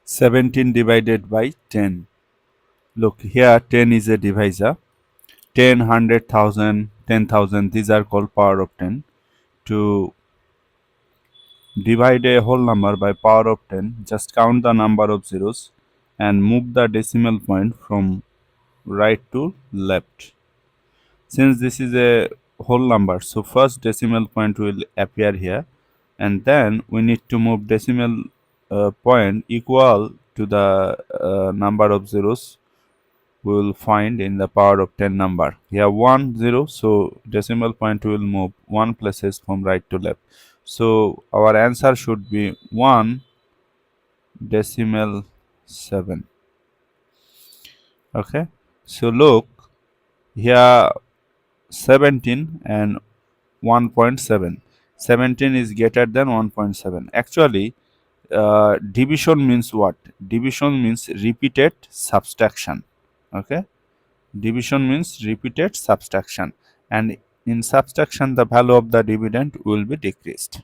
17 divided by 10. Look here, 10 is a divisor. 10, 100,000, 10,000, these are called power of 10. To divide a whole number by power of 10, just count the number of zeros and move the decimal point from right to left. Since this is a whole number, so first decimal point will appear here, and then we need to move decimal point equal to the number of zeros we will find in the power of 10 number. Here 1 0, so decimal point will move 1 places from right to left. So our answer should be 1 decimal 7. Okay, so look here, 17 and 1.7. 17 is greater than 1.7. Actually, division means what? Division means repeated subtraction. Okay, division means repeated subtraction, and in subtraction the value of the dividend will be decreased.